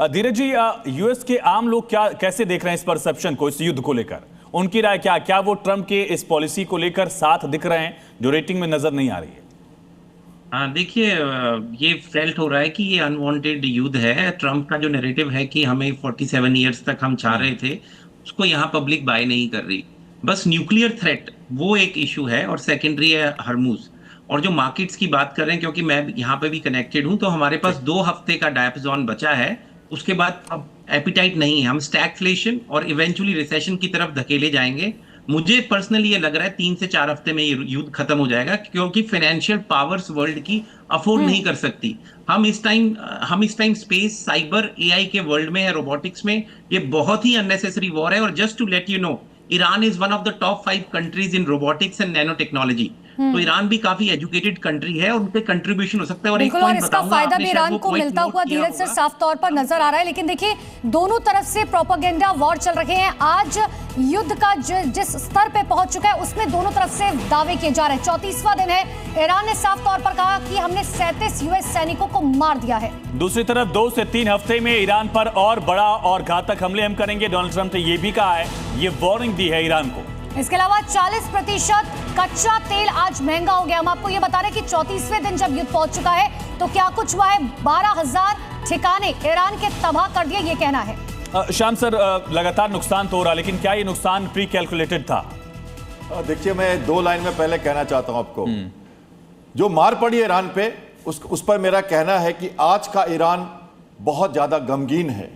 धीरज जी, US के आम लोग कैसे देख रहे हैं इस परसेप्शन को, इस युद्ध को लेकर? उनकी राय क्या वो ट्रंप के इस पॉलिसी को लेकर साथ दिख रहे हैं जो रेटिंग में नजर नहीं आ रही है? देखिए, ये फेल्ट हो रहा है कि ये अनवांटेड युद्ध है। ट्रंप का जो नैरेटिव है कि हमें 47 ईयर्स तक हम चाह रहे थे, उसको यहाँ पब्लिक बाय नहीं कर रही। बस न्यूक्लियर थ्रेट वो एक इशू है और सेकेंडरी है हरमुज। और जो मार्केट्स की बात कर रहे हैं, क्योंकि मैं यहाँ पे भी कनेक्टेड हूँ, तो हमारे पास 2 हफ्ते का डायपजोन बचा है। उसके बाद अब एपिटाइट नहीं है, हम स्टैगफ्लेशन और इवेंचुअली रिसेशन की तरफ धकेले जाएंगे। मुझे पर्सनली ये लग रहा है 3 से 4 हफ्ते में ये युद्ध खत्म हो जाएगा, क्योंकि फाइनेंशियल पावर्स वर्ल्ड की अफोर्ड नहीं कर सकती। हम इस टाइम स्पेस, साइबर, एआई के वर्ल्ड में है, रोबोटिक्स में। ये बहुत ही अननेसेसरी वॉर है। और just to let you know, Iran is one of the top 5 countries in robotics and nano technology. तो ईरान भी काफी एजुकेटेड कंट्री है और उन पे कंट्रीब्यूशन हो सकता है। और एक पॉइंट इसका फायदा भी ईरान को मिलता हुआ धीरज से साफ तौर पर नजर आ रहा है। लेकिन देखिए, दोनों तरफ से प्रोपेगेंडा वॉर चल रहे हैं। आज युद्ध का जिस स्तर पे पहुंच चुका है, उसमें दोनों तरफ से दावे किए जा रहे हैं। 34वां दिन है। ईरान ने साफ तौर पर कहा कि हमने 37 यूएस सैनिकों को मार दिया है। दूसरी तरफ 2 से 3 हफ्ते में ईरान पर और बड़ा और घातक हमले हम करेंगे। डोनाल्ड ट्रंप ने यह भी कहा है, ये वार्निंग दी है ईरान को। इसके अलावा 40% कच्चा तेल आज महंगा हो गया। हम आपको ये बता रहे हैं कि 34वें दिन जब युद्ध पहुंच चुका है तो क्या कुछ हुआ है। 12,000 ठिकाने ईरान के तबाह कर दिए, ये कहना है। श्याम सर, लगातार नुकसान तो हो रहा, लेकिन क्या ये नुकसान प्री कैलकुलेटेड था? देखिए, मैं 2 लाइन में पहले कहना चाहता हूं आपको। जो मार पड़ी है ईरान पे, उस पर मेरा कहना है कि आज का ईरान बहुत ज्यादा गमगीन है।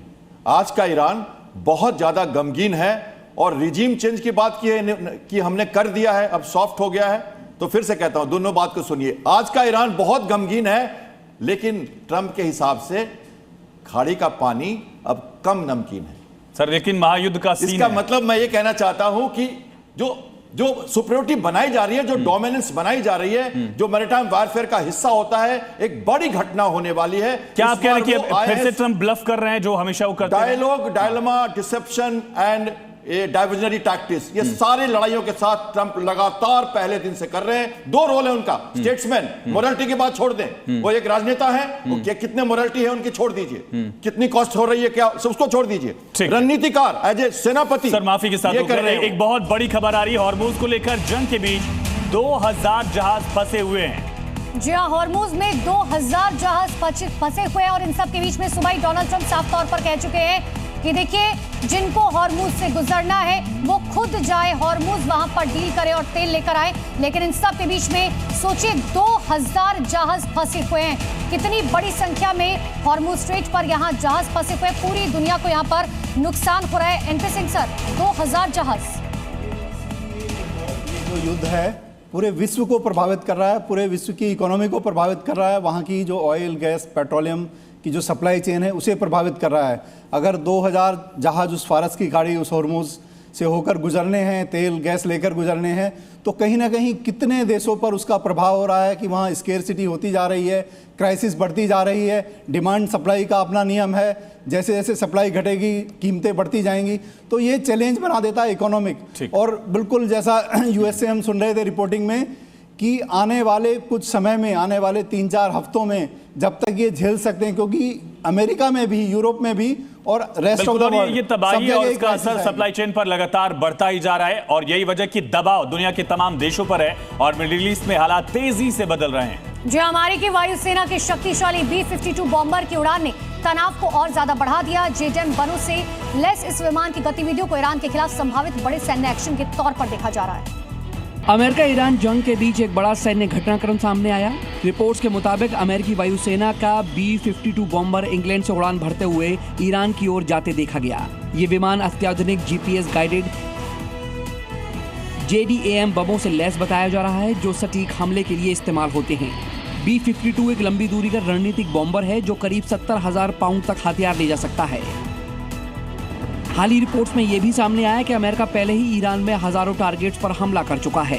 आज का ईरान बहुत ज्यादा गमगीन है। और रिजीम चेंज की बात की है कि हमने कर दिया है, अब सॉफ्ट हो गया है। तो फिर से कहता हूं, दोनों बात को सुनिए। आज का ईरान बहुत गमगीन है, लेकिन ट्रंप के हिसाब से खाड़ी का पानी अब कम नमकीन है। सर, लेकिन महायुद्ध का सीन इसका है। मतलब मैं ये कहना चाहता हूं कि जो सुपरियोरिटी बनाई जा रही है, जो डोमिनेंस बनाई जा रही है, जो मैरीटाइम वॉरफेयर का हिस्सा होता है, एक बड़ी घटना होने वाली है। क्या आप कह रहे हैं कि फिर से ट्रंप ब्लफ कर रहे हैं, जो हमेशा वो करते हैं? Dialogue, dilemma, deception and diversionary tactics, ये सारी लड़ाइयों के साथ ट्रंप लगातार पहले दिन से कर रहे हैं। 2 रोल है उनका। स्टेट्समैन, मोरालिटी की बात छोड़ दें, वो एक राजनेता है। वो कितने मोरालिटी है उनकी छोड़ दीजिए, कितनी कॉस्ट हो रही है क्या, उसको छोड़ दीजिए। रणनीतिकार, एज ए सेनापति। सर, माफी के साथ ये कर रहे हैं। एक बहुत बड़ी खबर आ रही है, हॉर्मुज को लेकर जंग के बीच 2000 जहाज फंसे हुए हैं। जी हां, हॉर्मुज में 2000 जहाज फंसे हुए हैं। और इन सब के बीच में सुबह ही डोनाल्ड ट्रंप साफ तौर पर कह चुके हैं कि देखिए, जिनको हॉर्मुज से गुजरना है वो खुद जाए हॉर्मुज, वहां पर डील करे और तेल लेकर आए। लेकिन इन सब के बीच में सोचिए, 2000 जहाज फंसे हुए हैं। कितनी बड़ी संख्या में हॉर्मुज स्ट्रेट पर यहां जहाज फंसे हुए हैं। पूरी दुनिया को यहां पर नुकसान हो रहा है। एनपी सिंह सर, 2000 जहाज। जो युद्ध है पूरे विश्व को प्रभावित कर रहा है, पूरे विश्व की इकोनॉमी को प्रभावित कर रहा है। वहाँ की जो ऑयल, गैस, पेट्रोलियम की जो सप्लाई चेन है, उसे प्रभावित कर रहा है। अगर 2000 जहाज उस फारस की खाड़ी, उस हॉर्मुज से होकर गुजरने हैं, तेल गैस लेकर गुजरने हैं, तो कहीं ना कहीं कितने देशों पर उसका प्रभाव हो रहा है कि वहाँ स्केर्सिटी होती जा रही है, क्राइसिस बढ़ती जा रही है। डिमांड सप्लाई का अपना नियम है, जैसे जैसे सप्लाई घटेगी कीमतें बढ़ती जाएंगी। तो ये चैलेंज बना देता है इकोनॉमिक। और बिल्कुल जैसा यूएस से हम सुन रहे थे रिपोर्टिंग में कि आने वाले कुछ समय में, आने वाले 3-4 हफ्तों में, जब तक ये झेल सकते हैं, क्योंकि अमेरिका में भी, यूरोप में भी और रेस्ट ऑफ द वर्ल्ड, ये तबाही और इसका असर सप्लाई चेन पर लगातार बढ़ता ही जा रहा है। और यही वजह कि दबाव दुनिया के तमाम देशों पर है और मिडिल ईस्ट में हालात तेजी से बदल रहे हैं। जी, अमेरिकी वायुसेना के शक्तिशाली B-52 बॉम्बर की उड़ान ने तनाव को और ज्यादा बढ़ा दिया। JDAM बनों से लैस इस विमान की गतिविधियों को ईरान के खिलाफ संभावित बड़े सैन्य एक्शन के तौर पर देखा जा रहा है। अमेरिका ईरान जंग के बीच एक बड़ा सैन्य घटनाक्रम सामने आया। रिपोर्ट्स के मुताबिक अमेरिकी वायुसेना का B-52 बॉम्बर इंग्लैंड से उड़ान भरते हुए ईरान की ओर जाते देखा गया। ये विमान अत्याधुनिक GPS गाइडेड JDAM बमों से लैस बताया जा रहा है, जो सटीक हमले के लिए इस्तेमाल होते हैं। B-52 एक लंबी दूरी का रणनीतिक बॉम्बर है जो करीब 70,000 पाउंड तक हथियार ले जा सकता है। हाल ही रिपोर्ट्स में यह भी सामने आया कि अमेरिका पहले ही ईरान में हजारों टारगेट्स पर हमला कर चुका है।